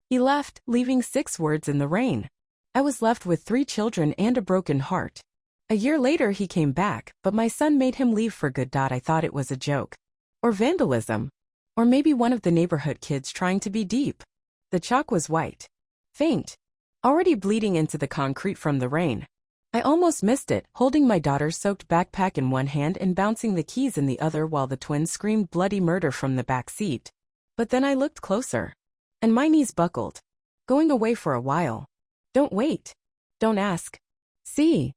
He left, leaving 6 words in the rain. I was left with 3 children and a broken heart. A year later he came back, but my son made him leave for good. I thought it was a joke. Or vandalism. Or maybe one of the neighborhood kids trying to be deep. The chalk was white. Faint. Already bleeding into the concrete from the rain. I almost missed it, holding my daughter's soaked backpack in one hand and bouncing the keys in the other while the twins screamed bloody murder from the back seat. But then I looked closer. And my knees buckled. Going away for a while. Don't wait. Don't ask. See.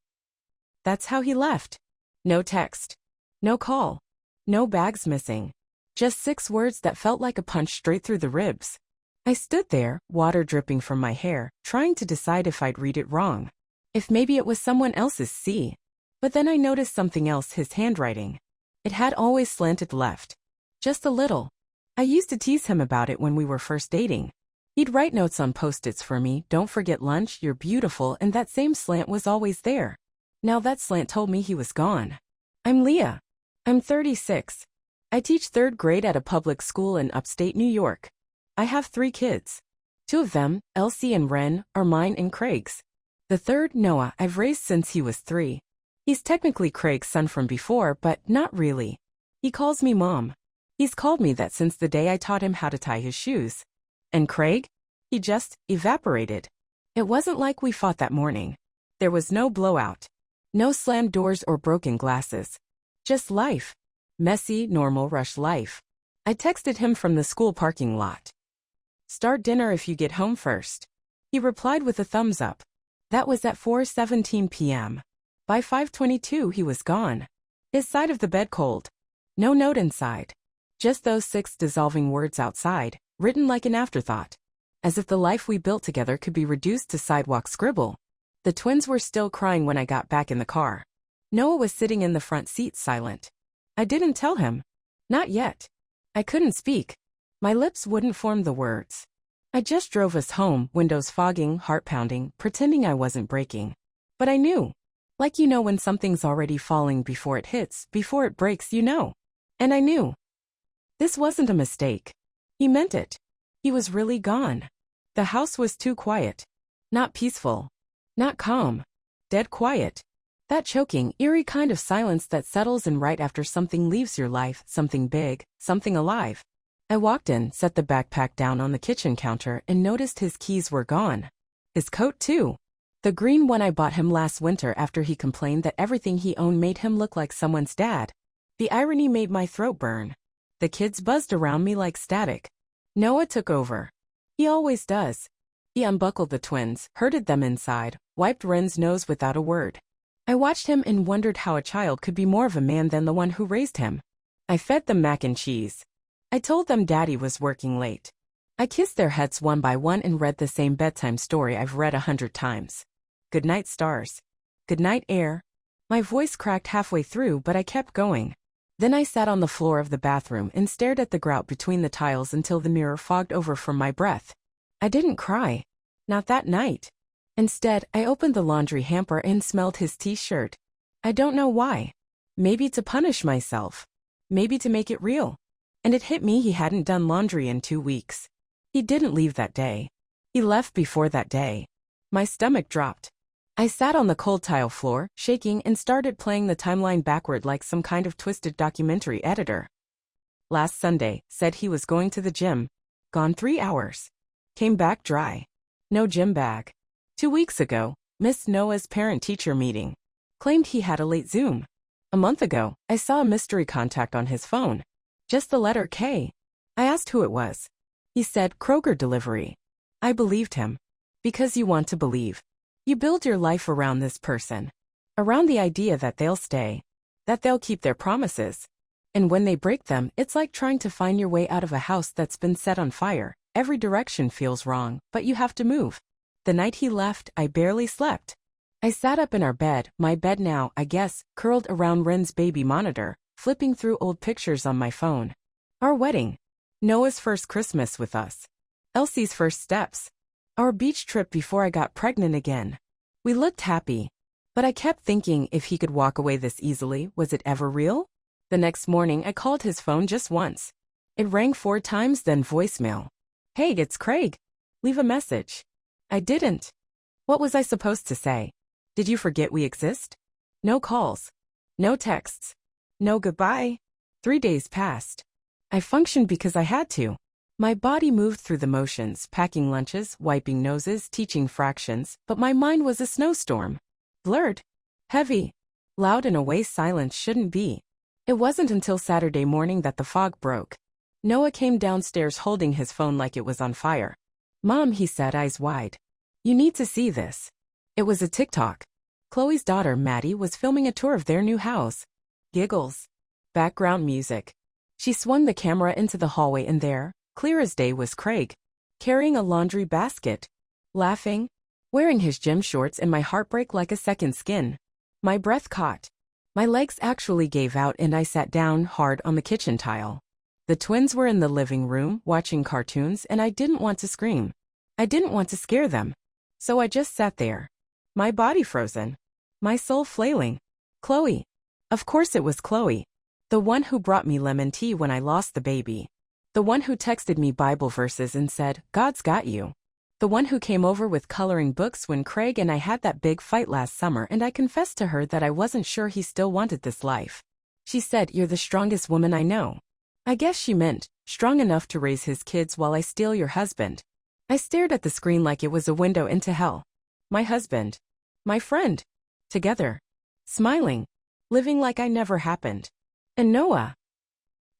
That's how he left. No text. No call. No bags missing. Just 6 words that felt like a punch straight through the ribs. I stood there, water dripping from my hair, trying to decide if I'd read it wrong. If maybe it was someone else's C. But then I noticed something else, his handwriting. It had always slanted left. Just a little. I used to tease him about it when we were first dating. He'd write notes on Post-its for me, don't forget lunch, you're beautiful, and that same slant was always there. Now that slant told me he was gone. I'm Leah. I'm 36. I teach 3rd grade at a public school in upstate New York. I have 3 kids. 2 of them, Elsie and Ren, are mine and Craig's. The third, Noah, I've raised since he was 3. He's technically Craig's son from before, but not really. He calls me Mom. He's called me that since the day I taught him how to tie his shoes. And Craig? He just evaporated. It wasn't like we fought that morning. There was no blowout. No slammed doors or broken glasses. Just life. Messy, normal, rush life. I texted him from the school parking lot. Start dinner if you get home first. He replied with a thumbs up. That was at 4:17 p.m. By 5:22 he was gone. His side of the bed cold. No note inside. Just those 6 dissolving words outside, written like an afterthought. As if the life we built together could be reduced to sidewalk scribble. The twins were still crying when I got back in the car. Noah was sitting in the front seat silent. I didn't tell him. Not yet. I couldn't speak. My lips wouldn't form the words. I just drove us home, windows fogging, heart pounding, pretending I wasn't breaking. But I knew. Like you know when something's already falling before it hits, before it breaks, you know. And I knew. This wasn't a mistake. He meant it. He was really gone. The house was too quiet. Not peaceful. Not calm. Dead quiet. That choking, eerie kind of silence that settles in right after something leaves your life, something big, something alive. I walked in, set the backpack down on the kitchen counter, and noticed his keys were gone. His coat too. The green one I bought him last winter after he complained that everything he owned made him look like someone's dad. The irony made my throat burn. The kids buzzed around me like static. Noah took over. He always does. He unbuckled the twins, herded them inside, wiped Ren's nose without a word. I watched him and wondered how a child could be more of a man than the one who raised him. I fed them mac and cheese. I told them Daddy was working late. I kissed their heads one by one and read the same bedtime story I've read 100 times. Good night, stars. Good night, air. My voice cracked halfway through, but I kept going. Then I sat on the floor of the bathroom and stared at the grout between the tiles until the mirror fogged over from my breath. I didn't cry. Not that night. Instead, I opened the laundry hamper and smelled his t-shirt. I don't know why. Maybe to punish myself. Maybe to make it real. And it hit me he hadn't done laundry in 2 weeks. He didn't leave that day. He left before that day. My stomach dropped. I sat on the cold tile floor, shaking, and started playing the timeline backward like some kind of twisted documentary editor. Last Sunday, said he was going to the gym. Gone 3 hours. Came back dry. No gym bag. 2 weeks ago, missed Noah's parent-teacher meeting. Claimed he had a late Zoom. A month ago, I saw a mystery contact on his phone. Just the letter K. I asked who it was. He said Kroger delivery. I believed him. Because you want to believe. You build your life around this person. Around the idea that they'll stay. That they'll keep their promises. And when they break them, it's like trying to find your way out of a house that's been set on fire. Every direction feels wrong, but you have to move. The night he left, I barely slept. I sat up in our bed, my bed now, I guess, curled around Ren's baby monitor, flipping through old pictures on my phone. Our wedding. Noah's first Christmas with us. Elsie's first steps. Our beach trip before I got pregnant again. We looked happy. But I kept thinking if he could walk away this easily, was it ever real? The next morning I called his phone just once. It rang 4 times, then voicemail. Hey, it's Craig. Leave a message. I didn't. What was I supposed to say? Did you forget we exist? No calls. No texts. No goodbye. 3 days passed. I functioned because I had to. My body moved through the motions, packing lunches, wiping noses, teaching fractions, but my mind was a snowstorm. Blurred. Heavy. Loud in a way silence shouldn't be. It wasn't until Saturday morning that the fog broke. Noah came downstairs holding his phone like it was on fire. Mom, he said, eyes wide. You need to see this. It was a TikTok. Chloe's daughter, Maddie, was filming a tour of their new house. Giggles. Background music. She swung the camera into the hallway and there, clear as day, was Craig, carrying a laundry basket, laughing, wearing his gym shorts, and my heart broke like a second skin. My breath caught. My legs actually gave out and I sat down hard on the kitchen tile. The twins were in the living room watching cartoons and I didn't want to scream. I didn't want to scare them. So I just sat there. My body frozen. My soul flailing. Chloe. Of course it was Chloe. The one who brought me lemon tea when I lost the baby. The one who texted me Bible verses and said, God's got you. The one who came over with coloring books when Craig and I had that big fight last summer and I confessed to her that I wasn't sure he still wanted this life. She said, You're the strongest woman I know. I guess she meant, strong enough to raise his kids while I steal your husband. I stared at the screen like it was a window into hell. My husband. My friend. Together. Smiling. Living like I never happened. And Noah.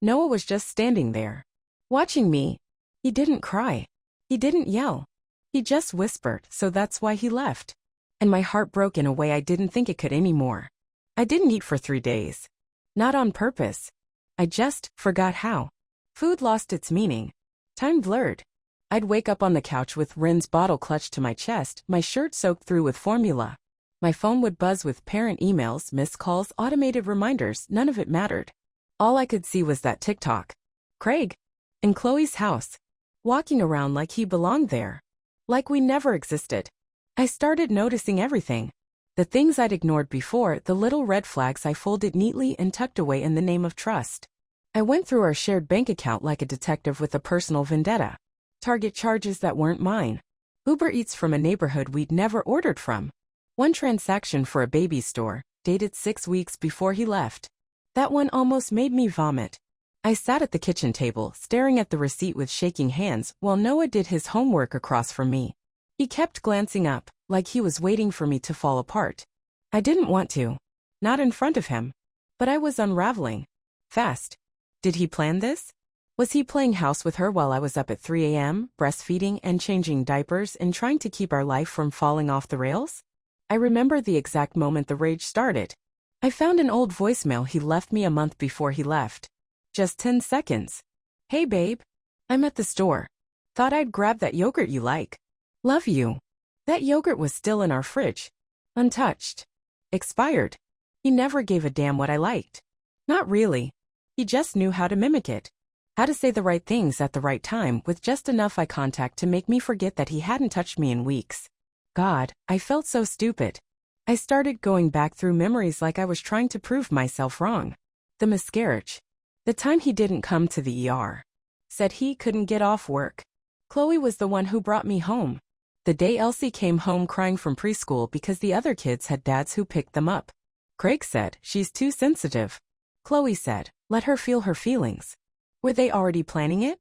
Noah was just standing there. Watching me. He didn't cry. He didn't yell. He just whispered, so that's why he left. And my heart broke in a way I didn't think it could anymore. I didn't eat for 3 days. Not on purpose. I just forgot how. Food lost its meaning. Time blurred. I'd wake up on the couch with Rin's bottle clutched to my chest, my shirt soaked through with formula. My phone would buzz with parent emails, missed calls, automated reminders, none of it mattered. All I could see was that TikTok. Craig. In Chloe's house. Walking around like he belonged there. Like we never existed. I started noticing everything. The things I'd ignored before, the little red flags I folded neatly and tucked away in the name of trust. I went through our shared bank account like a detective with a personal vendetta. Target charges that weren't mine. Uber Eats from a neighborhood we'd never ordered from. One transaction for a baby store, dated 6 weeks before he left. That one almost made me vomit. I sat at the kitchen table, staring at the receipt with shaking hands, while Noah did his homework across from me. He kept glancing up, like he was waiting for me to fall apart. I didn't want to. Not in front of him. But I was unraveling. Fast. Did he plan this? Was he playing house with her while I was up at 3 a.m., breastfeeding and changing diapers and trying to keep our life from falling off the rails? I remember the exact moment the rage started. I found an old voicemail he left me a month before he left. Just 10 seconds. Hey babe. I'm at the store. Thought I'd grab that yogurt you like. Love you. That yogurt was still in our fridge. Untouched. Expired. He never gave a damn what I liked. Not really. He just knew how to mimic it. How to say the right things at the right time with just enough eye contact to make me forget that he hadn't touched me in weeks. God, I felt so stupid. I started going back through memories like I was trying to prove myself wrong. The miscarriage. The time he didn't come to the ER. Said he couldn't get off work. Chloe was the one who brought me home. The day Elsie came home crying from preschool because the other kids had dads who picked them up. Craig said, she's too sensitive. Chloe said, let her feel her feelings. Were they already planning it?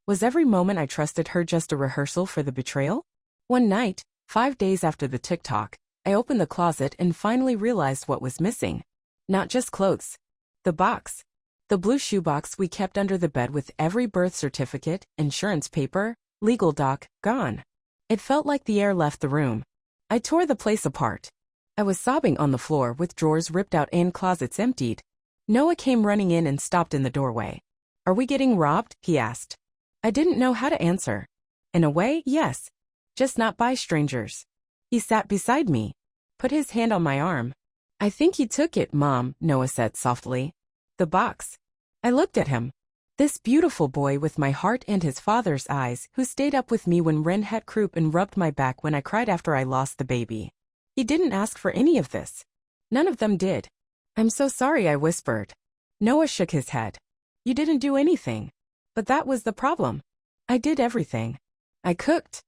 Was every moment I trusted her just a rehearsal for the betrayal? One night, 5 days after the TikTok, I opened the closet and finally realized what was missing. Not just clothes. The box. The blue shoebox we kept under the bed with every birth certificate, insurance paper, legal doc, gone. It felt like the air left the room. I tore the place apart. I was sobbing on the floor with drawers ripped out and closets emptied. Noah came running in and stopped in the doorway. Are we getting robbed? He asked. I didn't know how to answer. In a way, yes. Just not by strangers. He sat beside me. Put his hand on my arm. I think he took it, Mom, Noah said softly. The box. I looked at him. This beautiful boy with my heart and his father's eyes, who stayed up with me when Ren had croup and rubbed my back when I cried after I lost the baby. He didn't ask for any of this. None of them did. I'm so sorry, I whispered. Noah shook his head. You didn't do anything. But that was the problem. I did everything. I cooked.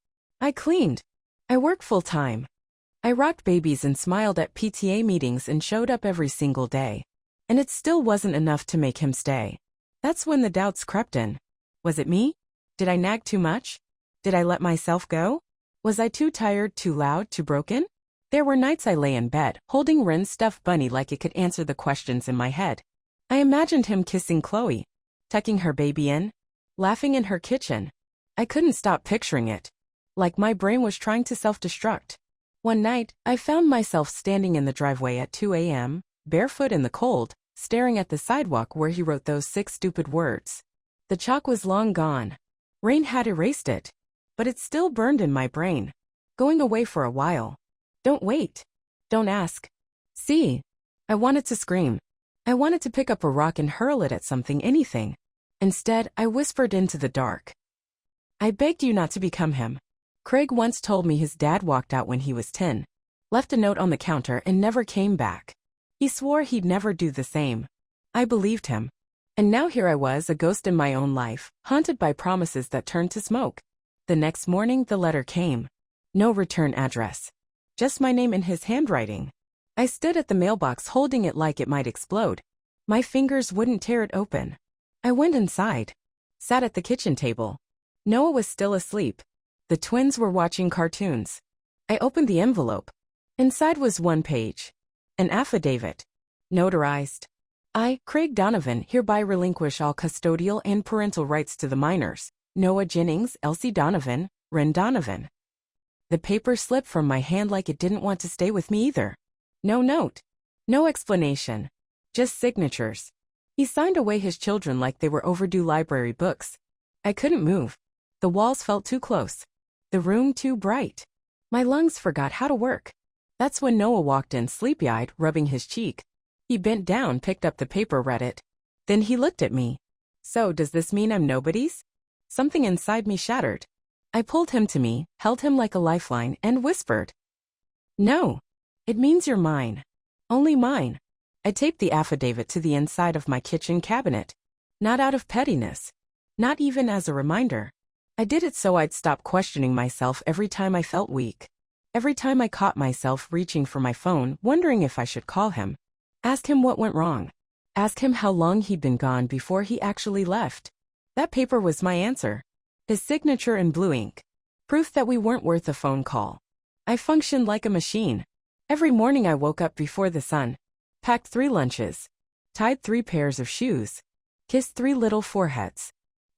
I cleaned. I worked full-time. I rocked babies and smiled at PTA meetings and showed up every single day. And it still wasn't enough to make him stay. That's when the doubts crept in. Was it me? Did I nag too much? Did I let myself go? Was I too tired, too loud, too broken? There were nights I lay in bed, holding Ren's stuffed bunny like it could answer the questions in my head. I imagined him kissing Chloe, tucking her baby in, laughing in her kitchen. I couldn't stop picturing it. Like my brain was trying to self-destruct. One night, I found myself standing in the driveway at 2 a.m., barefoot in the cold, staring at the sidewalk where he wrote those 6 stupid words. The chalk was long gone. Rain had erased it. But it still burned in my brain. Going away for a while. Don't wait. Don't ask. See. I wanted to scream. I wanted to pick up a rock and hurl it at something, anything. Instead, I whispered into the dark. I begged you not to become him. Craig once told me his dad walked out when he was 10, left a note on the counter and never came back. He swore he'd never do the same. I believed him. And now here I was, a ghost in my own life, haunted by promises that turned to smoke. The next morning, the letter came. No return address. Just my name in his handwriting. I stood at the mailbox holding it like it might explode. My fingers wouldn't tear it open. I went inside. Sat at the kitchen table. Noah was still asleep. The twins were watching cartoons. I opened the envelope. Inside was one page. An affidavit. Notarized. I, Craig Donovan, hereby relinquish all custodial and parental rights to the minors. Noah Jennings, Elsie Donovan, Ren Donovan. The paper slipped from my hand like it didn't want to stay with me either. No note. No explanation. Just signatures. He signed away his children like they were overdue library books. I couldn't move. The walls felt too close. The room too bright. My lungs forgot how to work. That's when Noah walked in sleepy-eyed, rubbing his cheek. He bent down, picked up the paper, read it. Then he looked at me. So does this mean I'm nobody's? Something inside me shattered. I pulled him to me, held him like a lifeline, and whispered. No. It means you're mine. Only mine. I taped the affidavit to the inside of my kitchen cabinet. Not out of pettiness. Not even as a reminder. I did it so I'd stop questioning myself every time I felt weak. Every time I caught myself reaching for my phone, wondering if I should call him. Ask him what went wrong. Ask him how long he'd been gone before he actually left. That paper was my answer. His signature in blue ink. Proof that we weren't worth a phone call. I functioned like a machine. Every morning I woke up before the sun. Packed 3 lunches. Tied 3 pairs of shoes. Kissed 3 little foreheads.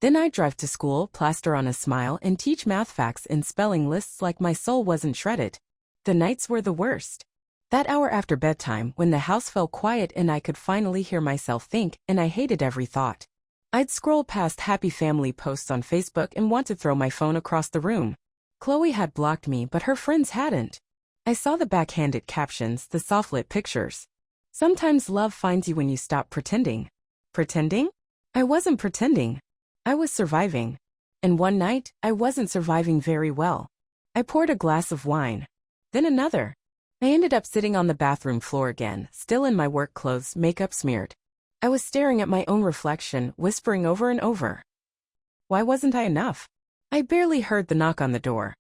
Then I'd drive to school, plaster on a smile, and teach math facts and spelling lists like my soul wasn't shredded. The nights were the worst. That hour after bedtime, when the house fell quiet and I could finally hear myself think, and I hated every thought. I'd scroll past happy family posts on Facebook and want to throw my phone across the room. Chloe had blocked me, but her friends hadn't. I saw the backhanded captions, the soft-lit pictures. Sometimes love finds you when you stop pretending. Pretending? I wasn't pretending. I was surviving. And one night, I wasn't surviving very well. I poured a glass of wine. Then another. I ended up sitting on the bathroom floor again, still in my work clothes, makeup smeared. I was staring at my own reflection, whispering over and over. Why wasn't I enough? I barely heard the knock on the door.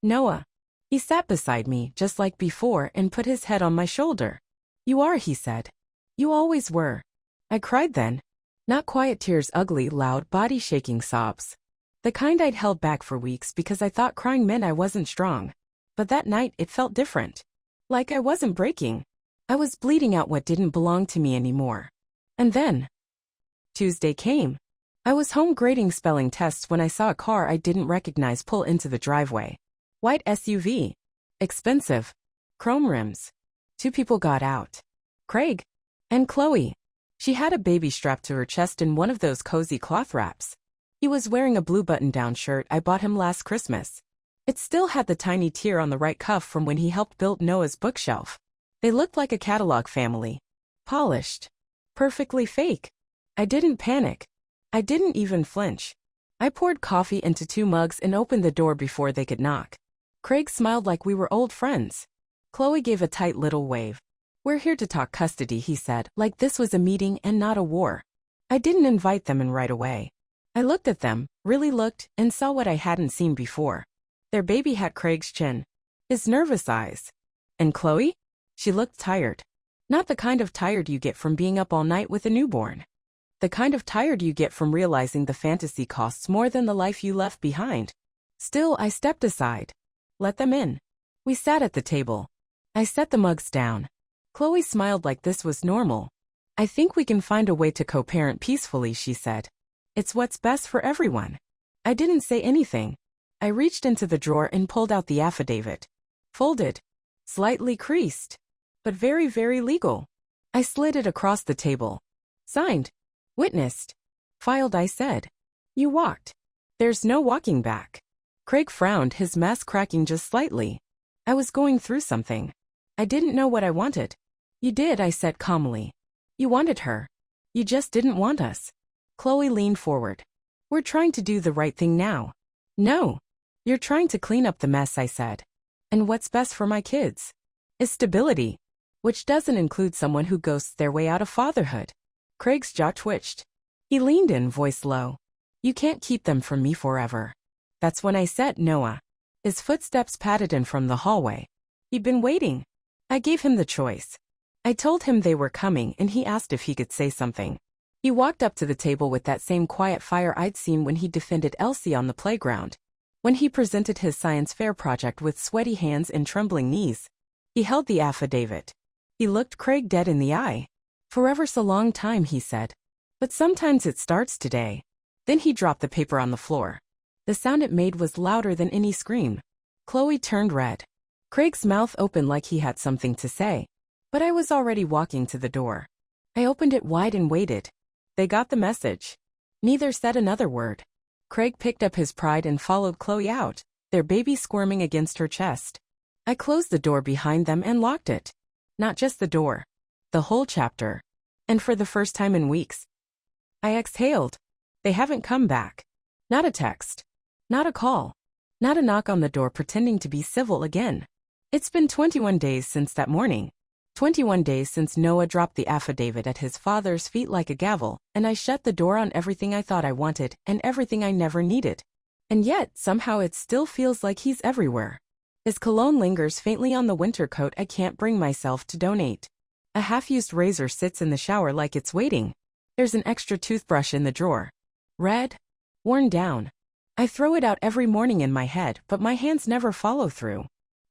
Noah. He sat beside me, just like before, and put his head on my shoulder. You are, he said. You always were. I cried then. Not quiet tears, ugly, loud, body-shaking sobs. The kind I'd held back for weeks because I thought crying meant I wasn't strong. But that night, it felt different. Like I wasn't breaking. I was bleeding out what didn't belong to me anymore. And then Tuesday came. I was home grading spelling tests when I saw a car I didn't recognize pull into the driveway. White SUV. Expensive. Chrome rims. 2 people got out. Craig. And Chloe. She had a baby strapped to her chest in one of those cozy cloth wraps. He was wearing a blue button-down shirt I bought him last Christmas. It still had the tiny tear on the right cuff from when he helped build Noah's bookshelf. They looked like a catalog family. Polished. Perfectly fake. I didn't panic. I didn't even flinch. I poured coffee into 2 mugs and opened the door before they could knock. Craig smiled like we were old friends. Chloe gave a tight little wave. We're here to talk custody, he said, like this was a meeting and not a war. I didn't invite them in right away. I looked at them, really looked, and saw what I hadn't seen before. Their baby had Craig's chin, his nervous eyes. And Chloe? She looked tired. Not the kind of tired you get from being up all night with a newborn. The kind of tired you get from realizing the fantasy costs more than the life you left behind. Still, I stepped aside. Let them in. We sat at the table. I set the mugs down. Chloe smiled like this was normal. I think we can find a way to co-parent peacefully, she said. It's what's best for everyone. I didn't say anything. I reached into the drawer and pulled out the affidavit. Folded. Slightly creased. But very, very legal. I slid it across the table. Signed. Witnessed. Filed, I said. You walked. There's no walking back. Craig frowned, his mask cracking just slightly. I was going through something. I didn't know what I wanted. You did, I said calmly. You wanted her. You just didn't want us. Chloe leaned forward. We're trying to do the right thing now. No. You're trying to clean up the mess, I said. And what's best for my kids is stability, which doesn't include someone who ghosts their way out of fatherhood. Craig's jaw twitched. He leaned in, voice low. You can't keep them from me forever. That's when I said, Noah. His footsteps padded in from the hallway. He'd been waiting. I gave him the choice. I told him they were coming and he asked if he could say something. He walked up to the table with that same quiet fire I'd seen when he defended Elsie on the playground. When he presented his science fair project with sweaty hands and trembling knees. He held the affidavit. He looked Craig dead in the eye. Forever's a long time, he said. But sometimes it starts today. Then he dropped the paper on the floor. The sound it made was louder than any scream. Chloe turned red. Craig's mouth opened like he had something to say. But I was already walking to the door. I opened it wide and waited. They got the message. Neither said another word. Craig picked up his pride and followed Chloe out, their baby squirming against her chest. I closed the door behind them and locked it. Not just the door. The whole chapter. And for the first time in weeks, I exhaled. They haven't come back. Not a text. Not a call. Not a knock on the door pretending to be civil again. It's been 21 days since that morning. 21 days since Noah dropped the affidavit at his father's feet like a gavel, and I shut the door on everything I thought I wanted and everything I never needed. And yet, somehow it still feels like he's everywhere. His cologne lingers faintly on the winter coat I can't bring myself to donate. A half-used razor sits in the shower like it's waiting. There's an extra toothbrush in the drawer. Red. Worn down. I throw it out every morning in my head, but my hands never follow through.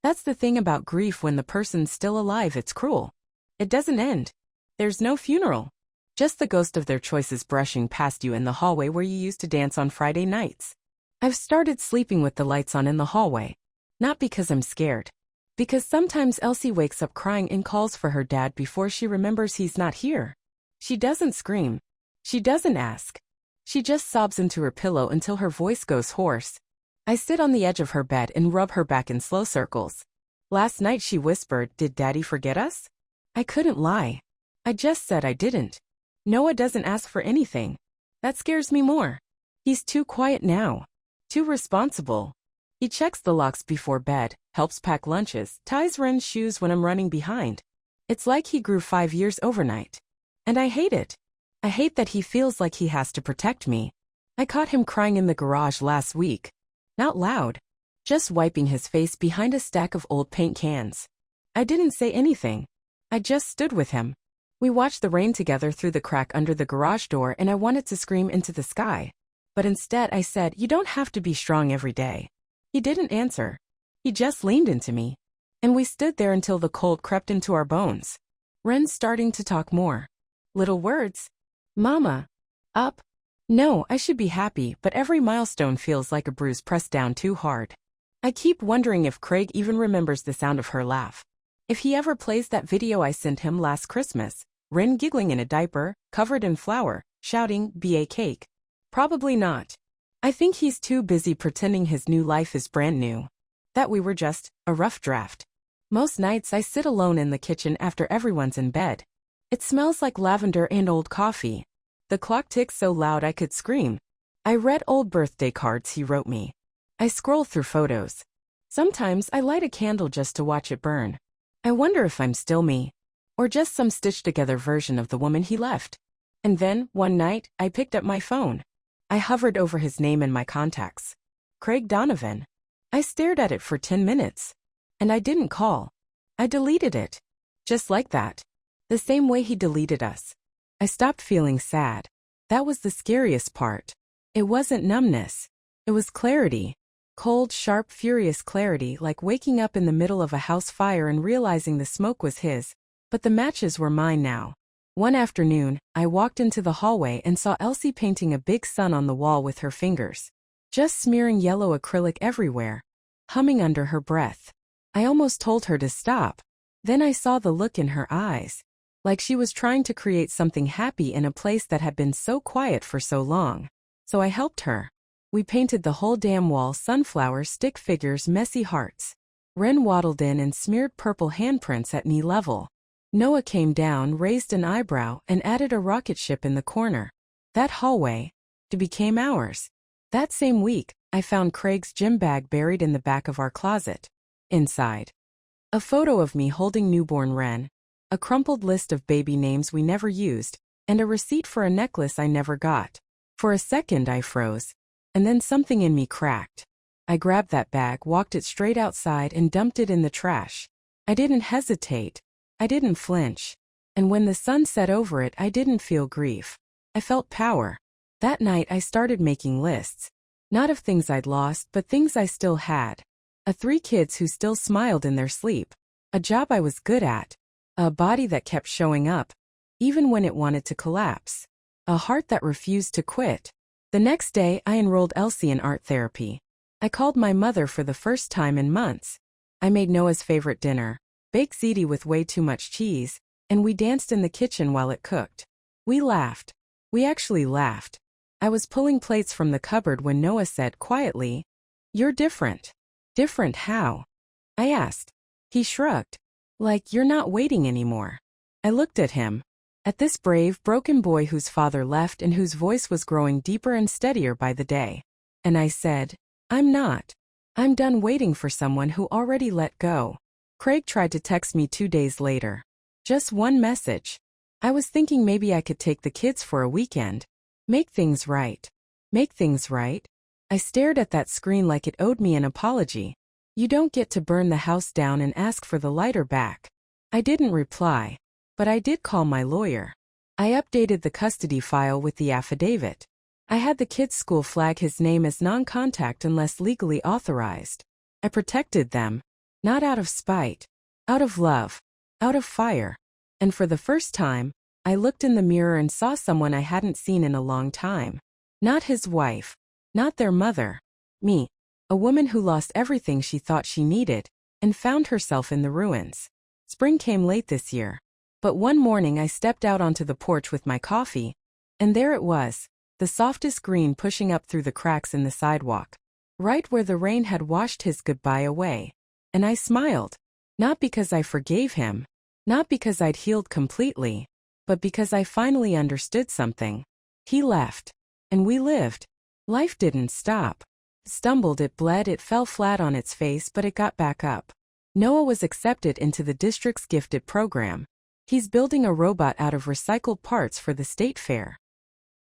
That's the thing about grief, when the person's still alive, it's cruel. It doesn't end. There's no funeral. Just the ghost of their choices brushing past you in the hallway where you used to dance on Friday nights. I've started sleeping with the lights on in the hallway. Not because I'm scared. Because sometimes Elsie wakes up crying and calls for her dad before she remembers he's not here. She doesn't scream. She doesn't ask. She just sobs into her pillow until her voice goes hoarse. I sit on the edge of her bed and rub her back in slow circles. Last night she whispered, "Did Daddy forget us?" I couldn't lie. I just said I didn't. Noah doesn't ask for anything. That scares me more. He's too quiet now. Too responsible. He checks the locks before bed, helps pack lunches, ties Ren's shoes when I'm running behind. It's like he grew 5 years overnight. And I hate it. I hate that he feels like he has to protect me. I caught him crying in the garage last week. Not loud. Just wiping his face behind a stack of old paint cans. I didn't say anything. I just stood with him. We watched the rain together through the crack under the garage door, and I wanted to scream into the sky. But instead I said, "You don't have to be strong every day." He didn't answer. He just leaned into me. And we stood there until the cold crept into our bones. Ren's starting to talk more. Little words. Mama. Up. No, I should be happy, but every milestone feels like a bruise pressed down too hard. I keep wondering if Craig even remembers the sound of her laugh. If he ever plays that video I sent him last Christmas, Ren giggling in a diaper, covered in flour, shouting, "Be cake." Probably not. I think he's too busy pretending his new life is brand new. That we were just a rough draft. Most nights I sit alone in the kitchen after everyone's in bed. It smells like lavender and old coffee. The clock ticks so loud I could scream. I read old birthday cards he wrote me. I scroll through photos. Sometimes I light a candle just to watch it burn. I wonder if I'm still me, or just some stitched-together version of the woman he left. And then, one night, I picked up my phone. I hovered over his name and my contacts. Craig Donovan. I stared at it for 10 minutes. And I didn't call. I deleted it. Just like that. The same way he deleted us. I stopped feeling sad. That was the scariest part. It wasn't numbness. It was clarity. Cold, sharp, furious clarity, like waking up in the middle of a house fire and realizing the smoke was his, but the matches were mine now. One afternoon, I walked into the hallway and saw Elsie painting a big sun on the wall with her fingers. Just smearing yellow acrylic everywhere. Humming under her breath. I almost told her to stop. Then I saw the look in her eyes. Like she was trying to create something happy in a place that had been so quiet for so long. So I helped her. We painted the whole damn wall, sunflowers, stick figures, messy hearts. Ren waddled in and smeared purple handprints at knee level. Noah came down, raised an eyebrow, and added a rocket ship in the corner. That hallway, it became ours. That same week, I found Craig's gym bag buried in the back of our closet. Inside, a photo of me holding newborn Ren, a crumpled list of baby names we never used, and a receipt for a necklace I never got. For a second I froze. And then something in me cracked. I grabbed that bag, walked it straight outside, and dumped it in the trash. I didn't hesitate. I didn't flinch. And when the sun set over it, I didn't feel grief. I felt power. That night I started making lists. Not of things I'd lost, but things I still had. 3 kids who still smiled in their sleep. A job I was good at. A body that kept showing up, even when it wanted to collapse. A heart that refused to quit. The next day, I enrolled Elsie in art therapy. I called my mother for the first time in months. I made Noah's favorite dinner, baked ziti with way too much cheese, and we danced in the kitchen while it cooked. We laughed. We actually laughed. I was pulling plates from the cupboard when Noah said quietly, "You're different." "Different how?" I asked. He shrugged. "Like you're not waiting anymore." I looked at him. At this brave, broken boy whose father left and whose voice was growing deeper and steadier by the day. And I said, "I'm not. I'm done waiting for someone who already let go." Craig tried to text me 2 days later. Just one message. I was thinking maybe I could take the kids for a weekend. Make things right. Make things right? I stared at that screen like it owed me an apology. You don't get to burn the house down and ask for the lighter back. I didn't reply. But I did call my lawyer. I updated the custody file with the affidavit. I had the kids' school flag his name as non-contact unless legally authorized. I protected them. Not out of spite. Out of love. Out of fire. And for the first time, I looked in the mirror and saw someone I hadn't seen in a long time. Not his wife. Not their mother. Me. A woman who lost everything she thought she needed, and found herself in the ruins. Spring came late this year. But one morning I stepped out onto the porch with my coffee, and there it was, the softest green pushing up through the cracks in the sidewalk, right where the rain had washed his goodbye away. And I smiled, not because I forgave him, not because I'd healed completely, but because I finally understood something. He left, and we lived. Life didn't stop. It stumbled, it bled, it fell flat on its face, but it got back up. Noah was accepted into the district's gifted program. He's building a robot out of recycled parts for the state fair.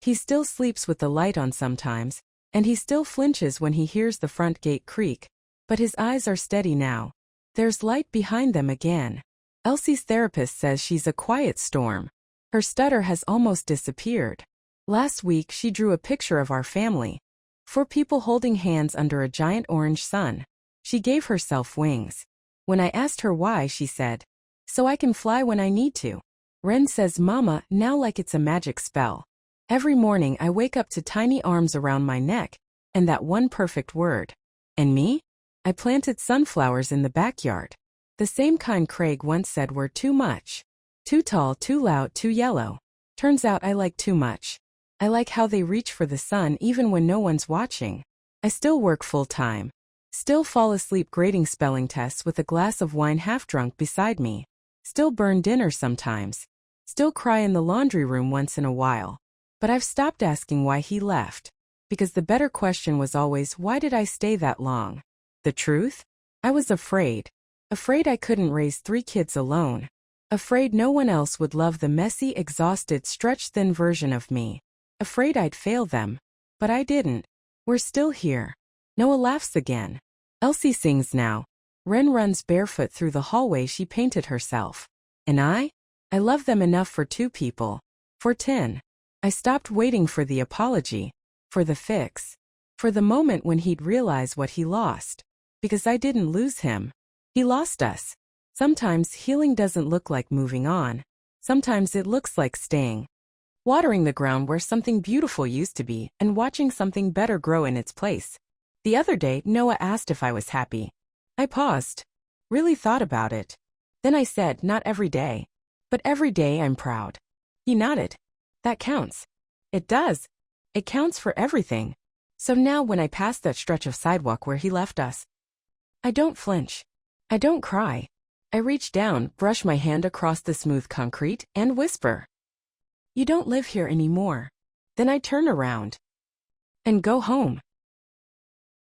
He still sleeps with the light on sometimes, and he still flinches when he hears the front gate creak, but his eyes are steady now. There's light behind them again. Elsie's therapist says she's a quiet storm. Her stutter has almost disappeared. Last week she drew a picture of our family. 4 people holding hands under a giant orange sun. She gave herself wings. When I asked her why, she said, "So I can fly when I need to." Ren says "Mama" now like it's a magic spell. Every morning I wake up to tiny arms around my neck, and that one perfect word. And me? I planted sunflowers in the backyard. The same kind Craig once said were too much. Too tall, too loud, too yellow. Turns out I like too much. I like how they reach for the sun even when no one's watching. I still work full-time. Still fall asleep grading spelling tests with a glass of wine half-drunk beside me. Still burn dinner sometimes. Still cry in the laundry room once in a while. But I've stopped asking why he left. Because the better question was always, why did I stay that long? The truth? I was afraid. Afraid I couldn't raise 3 kids alone. Afraid no one else would love the messy, exhausted, stretched-thin version of me. Afraid I'd fail them. But I didn't. We're still here. Noah laughs again. Elsie sings now. Ren runs barefoot through the hallway she painted herself. And I love them enough for 2 people. For 10. I stopped waiting for the apology, for the fix, for the moment when he'd realize what he lost. Because I didn't lose him. He lost us. Sometimes healing doesn't look like moving on. Sometimes it looks like staying. Watering the ground where something beautiful used to be and watching something better grow in its place. The other day, Noah asked if I was happy. I paused. Really thought about it. Then I said, not every day. But every day I'm proud. He nodded. That counts. It does. It counts for everything. So now when I pass that stretch of sidewalk where he left us, I don't flinch. I don't cry. I reach down, brush my hand across the smooth concrete, and whisper, "You don't live here anymore." Then I turn around and go home.